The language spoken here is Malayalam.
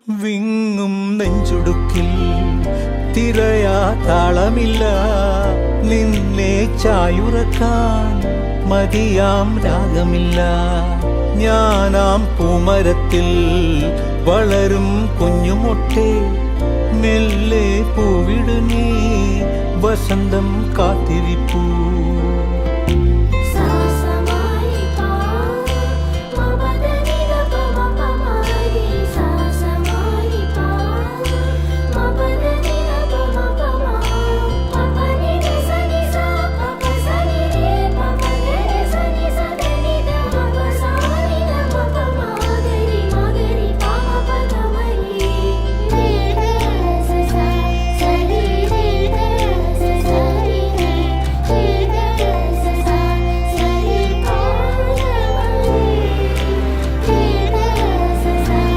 വിങ്ങും നെഞ്ചുടുക്കിൽ തിരയാ താളമില്ല, നിന്നെ ചായുറക്കാൻ മതിയാം രാഗമില്ല. ഞാനാം പൂമരത്തിൽ വളരും കുഞ്ഞുമൊട്ടെ, മെല്ലെ പൂവിടു നീ വസന്തം കാത്തിരിപ്പൂ.